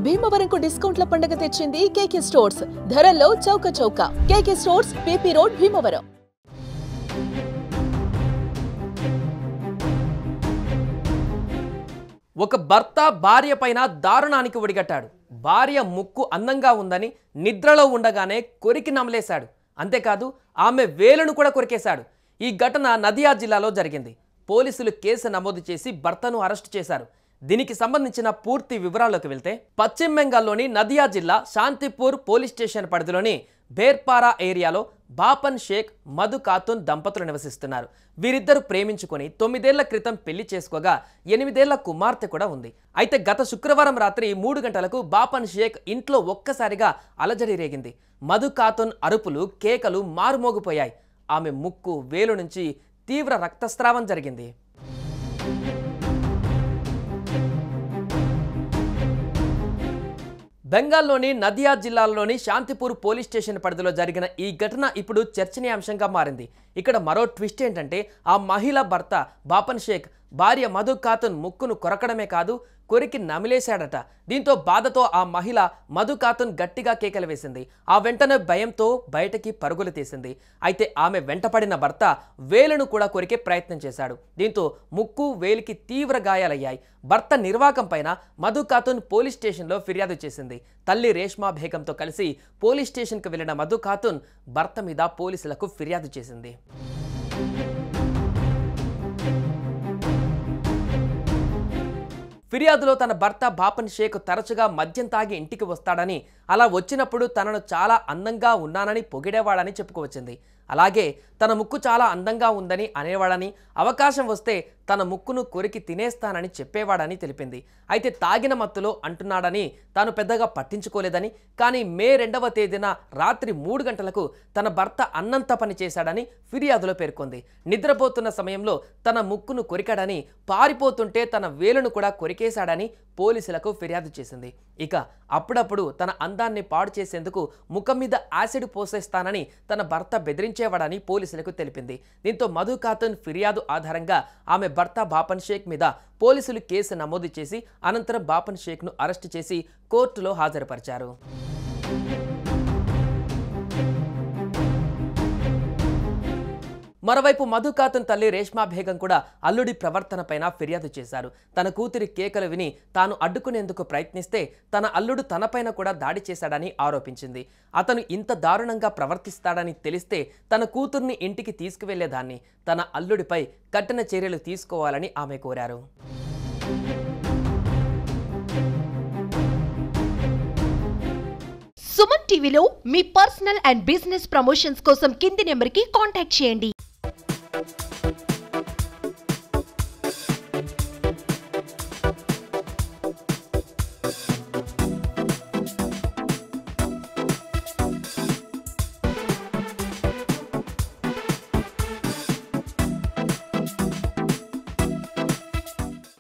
భీమవరంకు డిస్కౌంట్ల పండుగ తెచ్చింది కేకే స్టోర్స్. ధరల్లో చౌక చౌక. కేకే స్టోర్స్, పీపీ రోడ్, భీమవరం. ఒక భర్త భార్య పైన దారుణానికి ఒడిగట్టాడు. భార్య ముక్కు అందంగా ఉందని నిద్రలో ఉండగానే కొరికి నమలేశాడు. అంతేకాదు ఆమె వేలును కూడా కొరికేశాడు. ఈ ఘటన నదియా జిల్లాలో జరిగింది. పోలీసులు కేసు నమోదు చేసి భర్తను అరెస్టు చేశారు. దీనికి సంబంధించిన పూర్తి వివరాల్లోకి వెళ్తే, పశ్చిమ బెంగాల్లోని నదియా జిల్లా శాంతిపూర్ పోలీస్ స్టేషన్ పరిధిలోని బేర్పారా ఏరియాలో బాపన్ షేక్, మధు ఖాతున్ దంపతులు నివసిస్తున్నారు. వీరిద్దరు ప్రేమించుకొని 9 ఏళ్ల క్రితం పెళ్లి చేసుకోగా 8 ఏళ్ల కుమార్తె కూడా ఉంది. అయితే గత శుక్రవారం రాత్రి 3 గంటలకు బాపన్ షేక్ ఇంట్లో ఒక్కసారిగా అలజడి రేగింది. మధు ఖాతున్ అరుపులు, కేకలు మారుమోగిపోయాయి. ఆమె ముక్కు, వేలు నుంచి తీవ్ర రక్తస్రావం జరిగింది. బెంగాల్లోని నదియా జిల్లాలోని శాంతిపూర్ పోలీస్ స్టేషన్ పరిధిలో జరిగిన ఈ ఘటన ఇప్పుడు చర్చనీయాంశంగా మారింది. ఇక్కడ మరో ట్విస్ట్ ఏంటంటే, ఆ మహిళ భర్త బాపన్ షేక్ భార్య మధు ఖాతున్ ముక్కును కొరకడమే కాదు, కొరికి నమిలేశాడట. దీంతో బాధతో ఆ మహిళ మధు ఖాతున్ గట్టిగా కేకలు వేసింది. ఆ వెంటనే భయంతో బయటకి పరుగులు తీసింది. అయితే ఆమె వెంటపడిన భర్త వేలును కూడా కొరికే ప్రయత్నం చేశాడు. దీంతో ముక్కు, వేలికి తీవ్ర గాయాలయ్యాయి. భర్త నిర్వాకం పైన మధు ఖాతున్ పోలీస్ స్టేషన్లో ఫిర్యాదు చేసింది. తల్లి రేష్మా బేగంతో కలిసి పోలీస్ స్టేషన్కి వెళ్లిన మధు ఖాతున్ భర్త మీద పోలీసులకు ఫిర్యాదు చేసింది. ఫిర్యాదులో తన భర్త బాపన్ షేక్ తరచుగా మద్యం తాగి ఇంటికి వస్తాడని, అలా వచ్చినప్పుడు తనను చాలా అందంగా ఉన్నానని పొగిడేవాడని చెప్పుకోవచ్చింది. అలాగే తన ముక్కు చాలా అందంగా ఉందని అనేవాడని, అవకాశం వస్తే తన ముక్కును కొరికి తినేస్తానని చెప్పేవాడని తెలిపింది. అయితే తాగిన మత్తులో అంటున్నాడని తాను పెద్దగా పట్టించుకోలేదని, కానీ మే 2వ తేదీన రాత్రి 3 గంటలకు తన భర్త అన్నంత పని చేశాడని ఫిర్యాదులో పేర్కొంది. నిద్రపోతున్న సమయంలో తన ముక్కును కొరికాడని, పారిపోతుంటే తన వేలును కూడా కొరికేశాడని పోలీసులకు ఫిర్యాదు చేసింది. ఇక అప్పుడప్పుడు తన అందాన్ని పాడు చేసేందుకు ముఖం మీద యాసిడ్ పోసేస్తానని తన భర్త బెదిరించేవాడని పోలీసులకు తెలిపింది. దీంతో మధు ఖాతున్ ఫిర్యాదు ఆధారంగా ఆమె భర్త బాపన్ షేక్ మీద పోలీసులు కేసు నమోదు చేసి అనంతరం బాపన్ షేక్ను అరెస్టు చేసి కోర్టులో హాజరుపరిచారు. మరోవైపు మధు ఖాతున్ తల్లి రేష్మా బేగం కూడా అల్లుడి ప్రవర్తనపైన ఫిర్యాదు చేశారు. తన కూతురి కేకలు విని తాను అడ్డుకునేందుకు ప్రయత్నిస్తే తన అల్లుడు తనపైన కూడా దాడి చేశాడని ఆరోపించింది. అతను ఇంత దారుణంగా ప్రవర్తిస్తాడని తెలిస్తే తన కూతుర్ని ఇంటికి తీసుకువెళ్లేదాన్ని. తన అల్లుడిపై కఠిన చర్యలు తీసుకోవాలని ఆమె కోరారు. సుమన్ టీవీలో మీ పర్సనల్ అండ్ బిజినెస్ ప్రమోషన్స్ కోసం కింది నెంబర్కి కాంటాక్ట్ చేయండి.